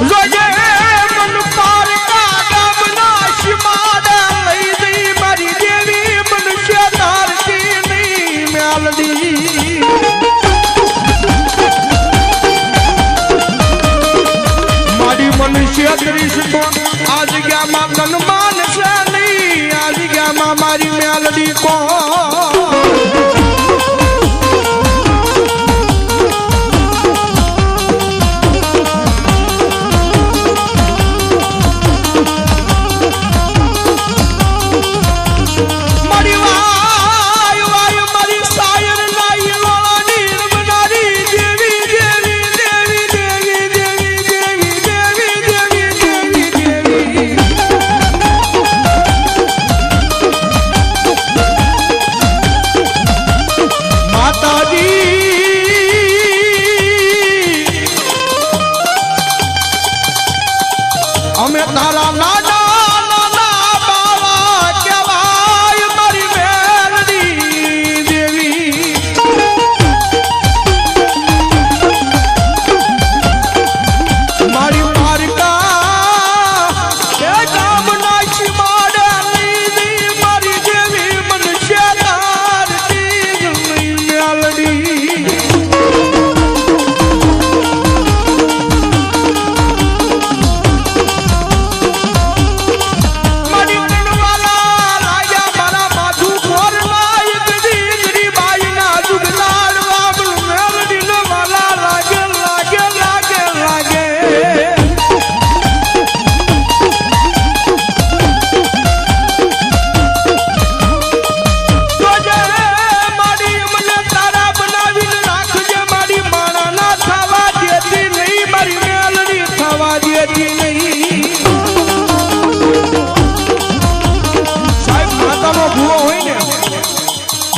જોજે મન પારકા ગામના શિમાડા લઈ જઈ મારી દેવી મનુષ્ય ધારતી નહીં મેલડી મારી મનુષ્ય દૃષ્ટિ આ જગ્યામાં ગણમાન છે નહીં આ જગ્યામાં મારી મેલડી અમે તારા નાના નાના બાવા કહેવાય મારી મેલડી દેવી મારી પારકા એ ગામના શિમાડે લીધી મારી દેવી મનુષ્ય ધારતી મેલડી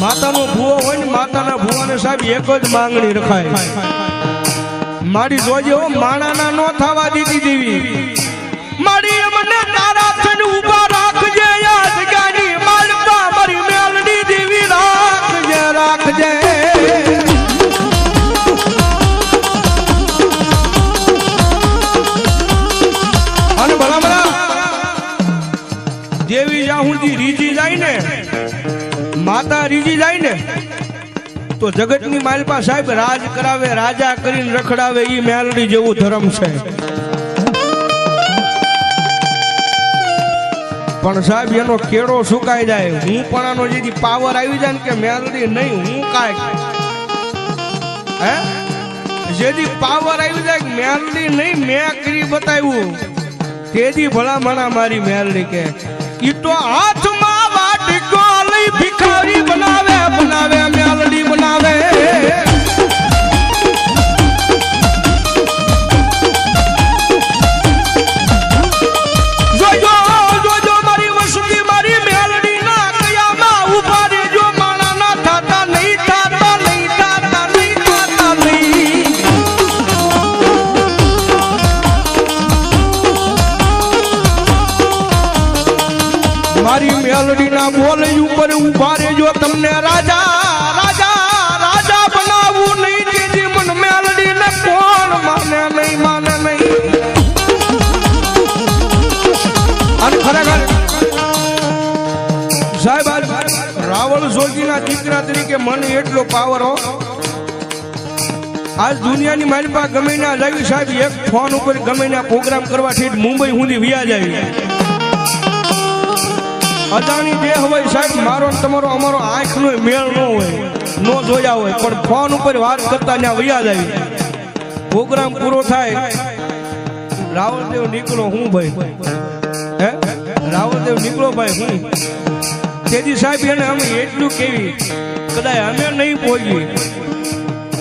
માતાનો ભૂવો હોય ને માતાના ભૂવાને સાહેબ એક જ માંગણી રખાય મારી જોજે માણાના નો થવા દીધી દેવી મારી મને તારા થઈને ઊભા રાખજે યાદ ગાની માલકા મારી મેલડી દેવી રાખજે રાખજે અને ભલા દેવી જ્યાં સુધી રીજી જાય ને માતા રીજી જાય ને તો જગતની માલપા સાહેબ રાજ કરાવે રાજા કરીને રખડાવે ઈ મેલડી જેવું ધર્મ છે પણ સાહેબ એનો કેળો સુકાઈ જાય હું પણ આનો જેથી પાવર આવી જાય ને કે મેલડી નહીં હું કાંઈ હે જેથી પાવર આવી જાય મેલડી નહીં મેં કરી બતાવ્યું તેથી ભલા મણા મારી મેલડી કે ઈ તો હાથમાં વાટકો લઈ ભિખારી બનાવે બનાવે મેલડી બનાવે જોજો જોજો મારી વસુતી મારી મેલડી ના કયામાં ઉભા રહેજો માણા ના થાતા નહીં થાતા નહીં થાતા નહીં થાતા નહીં મારી મેલડી ના બોલ ઉપર ઉભા રહેજો તમને રાજા રાજા રાજા બનાવવું નહીં તેથી મન મેલડી ને કોણ માને નહીં અને ખરેખર સાહેબ રાવણ જોગીના દીકરા તરીકે મને એટલો પાવર હો આજ દુનિયાની મારી પાસે ગમે ના જાવી સાહેબ એક ફોન ઉપર ગમે ના પ્રોગ્રામ કરવા થી મુંબઈ સુધી વિયા જાય અદાણી જે હોય સાહેબ મારો તમારો અમારો આંખનો મેળ ન હોય નો જોયા હોય પણ ફોન ઉપર વાત કરતા ત્યાં વયા જાય પ્રોગ્રામ પૂરો થાય રાવણદેવ નીકળો હું ભાઈ હે રાવણદેવ નીકળો ભાઈ હું તેથી સાહેબ એને અમે એટલું કેવી કદાચ અમે નહીં પહોંચી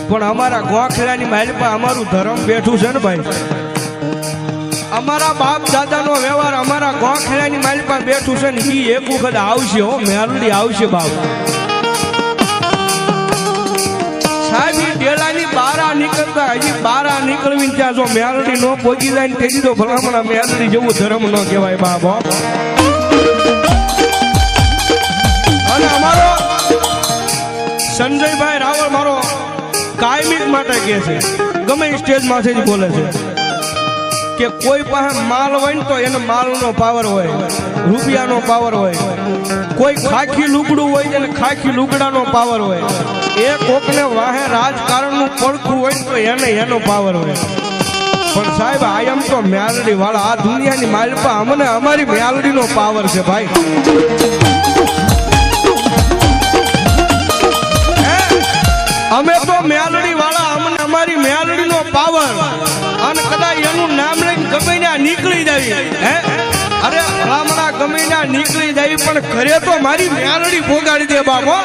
પણ અમારા ગોખલાની માલપા અમારું ધર્મ બેઠું છે ને ભાઈ અમારા બાપ દાદાનો વ્યવહાર અમારા ગોખલાની માલપા બેઠું છે ને ઈ એક વખત આવશે હો મેલડી આવશે બાપ સાહેબ ડેલાની બારા નીકળતા હજી બારા નીકળવી ત્યાં જો મેલડી નો પહોંચી જાય ને તેથી તો ભલામણા મેલડી જેવું ધર્મ ન કહેવાય બાપ અને અમારો સંજયભાઈ રાવળ મારો કાયમિક માટે કહે છે ગમે સ્ટેજ માંથી જ બોલે છે કે કોઈ પાસે માલ હોય ને તો એને માલનો પાવર હોય, રૂપિયાનો પાવર હોય. કોઈ ખાખી લુગડું હોય એને ખાખી લુગડાનો પાવર હોય. એ કોકને વાહે રાજકારણનું પડખું હોય તો એને એનો પાવર હોય. પણ સાહેબ આયમ તો મેલડી વાળા આ દુનિયાની માલપા અમને અમારી મેલડીનો પાવર છે ભાઈ. અમે તો મેલડી વાળા અમને અમારી મેલડીનો પાવર. અને કદાચ એનું નામ લઈને ગમે ત્યાં નીકળી જાય અરે ભલામણા ગમે ત્યાં નીકળી જાય પણ ઘરે તો મારી મેલડી ભોગાડી દે બાબો.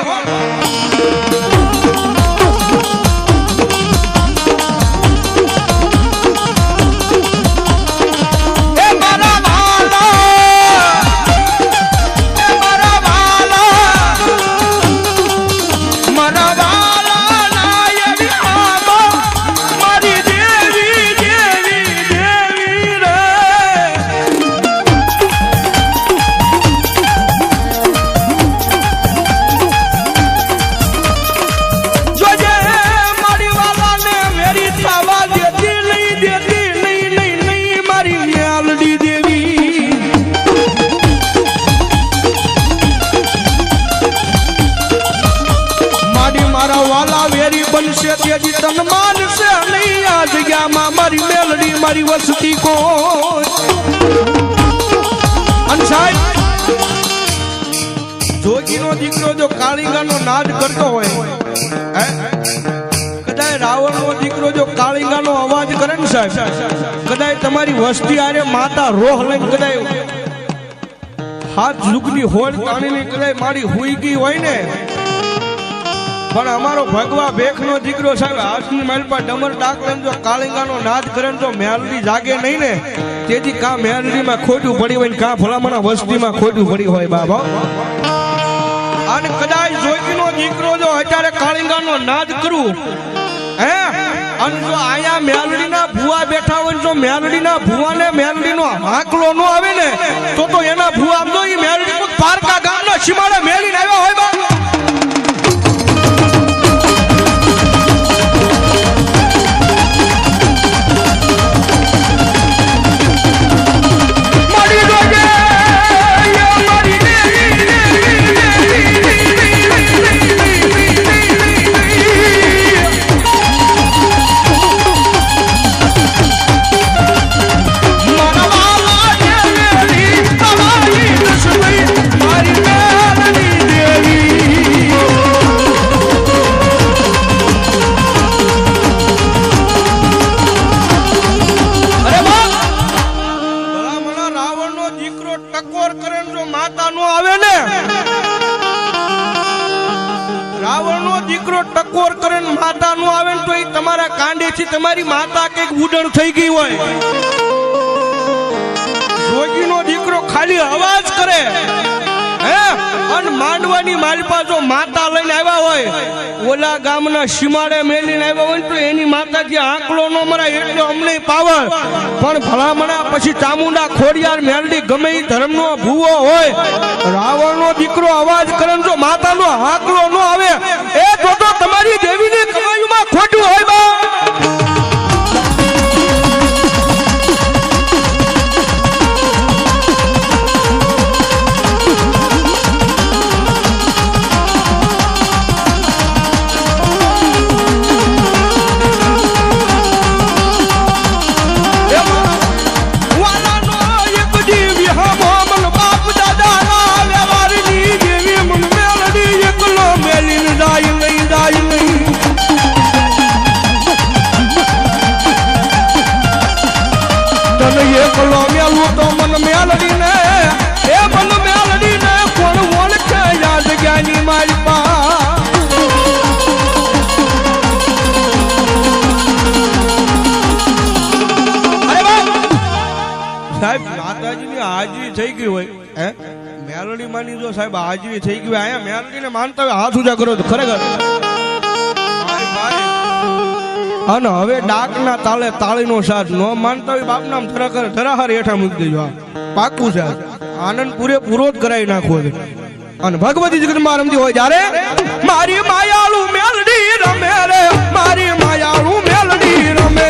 મારી મેલડી મારી વસતી કોઈ. જોગીનો દીકરો જો કાળીંગાનો નાદ કરતો હોય, કદાચ રાવણનો દીકરો જો કાળીંગાનો અવાજ કરે ને સાહેબ, કદાચ તમારી વસ્તી આરે માતા રોહ લઈને કદાચ હાથ ઝુકની હોડ તાણીને કદાચ મારી હુઈ ગઈ હોય ને, પણ અમારો ભગવા ભેખનો દીકરો સાહેબ હાથની માલ પર ડમર ડાક લઈને જો કાળીંગાનો નાદ કરે તો મેલડી જાગે નહીં ને. તેથી કા મેલડીમાં ખોટું પડી હોય ને કા ભલામણા વસ્તીમાં ખોટું પડી હોય બાબા. અને કદાચ જોગીનો દીકરો જો અત્યારે કાળીંગાનો નાદ કરું અને જો આયા મેલડીના ભુવા બેઠા હોય જો મેલડીના ભુવાને મેલડીનો હાકલો ન આવે ને તો એના ભુવા તો એ મેલડી પારકા ગામના સીમાડે મેલીને આવ્યા હોય બા. ટકોર કરે માતા નો આવે તો એ તમારા કાંડેથી તમારી માતા કઈક ઉડણ થઈ ગઈ હોય. જોગીનો દીકરો ખાલી અવાજ કરે અને માંડવાની માલપા જો માતા લઈને આવ્યા હોય, ઓલા ગામના સીમાડે મેલીને આવ્યા હોય તો એની માતા જે આંકલો નો મરાય એટલો અમને પાવર. પણ ભલામણા પછી ચામુંડા ખોડિયાર મેલડી ગમે એ ધર્મનો ભૂવો હોય, રાવણનો દીકરો અવાજ કરે જો માતાનો આંકલો ન આવે એ તો તમારી દેવીની કમાઈમાં ખોટું હોય બા. હાજરી થઈ ગઈ હોય મેલડી માની જો સાહેબ હાજરી થઈ ગઈ હોય અહીંયા મેલડીને માનતા હોય હાથ ઉજા કરો તો ખરેખર. અને હવે ડાકના તાલે તાળીનો સાથ ન માનતા હોય બાપ નામ ધરાહર હેઠા મૂકી દેજો. પાકું છે આનંદ પૂરેપૂરો જ કરાવી નાખવો છે. અને ભગવતી જગતમાં રમતી હોય જ્યારે મારી માયાળુ મેલડી રમે રે, મારી માયાળુ મેલડી રમે.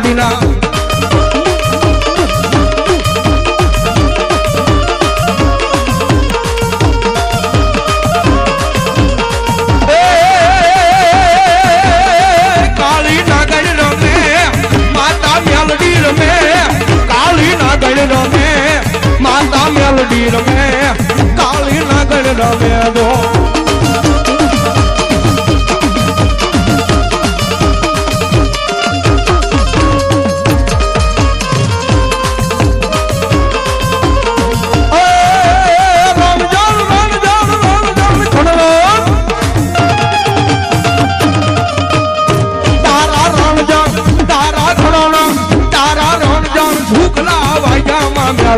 મેલડીના કાળી નાગણ રમે માતા મેલડી રમે કાળી નાગણ રમે માતા મેલડી રમે કાળી નાગણ રમે દો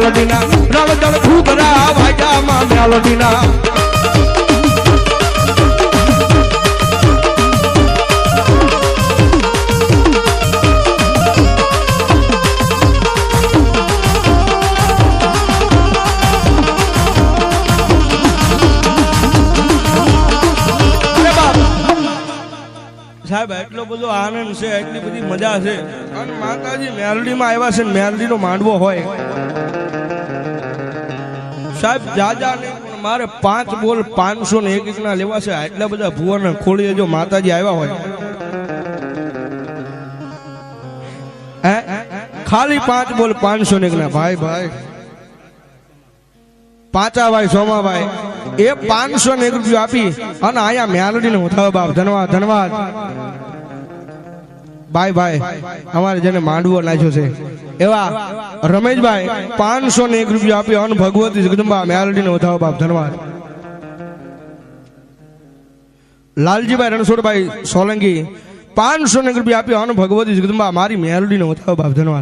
મેલડીના રણજણ ઘૂઘરા વાજામાં મેલડીના સાહેબ એટલો બધો આનંદ છે એટલી બધી મજા છે અને માતાજી મેલડીમાં આવ્યા છે મેલડીનો માંડવો હોય સાહેબ જાજા ને મારે 5 બોલ 501 ના લેવા છે આટલા બધા ભુવન ખોલીએ જો માતાજી આવ્યા હોય હે ખાલી 5 બોલ 501 ના ભાઈ ભાઈ પાંચાભાઈ સોમાભાઈ એ 501 રૂપિયા આપી અને અહીંયા મેલડીને ઉઠાવ બાપ ધન્યવાદ ધન્યવાદ ભાઈ ભાઈ અમારે જેને માંડવો નાખ્યો છે એવા રમેશભાઈ 501 રૂપિયા આપી અન ભગવતી જગદંબા મેલડીને વધાવો બાપ ધન્યવાદ લાલજીભાઈ રણછોડભાઈ સોલંકી 501 રૂપિયા આપી અન ભગવતી જગદંબા મારી મેલડીને વધાવો બાપ ધન્યવાદ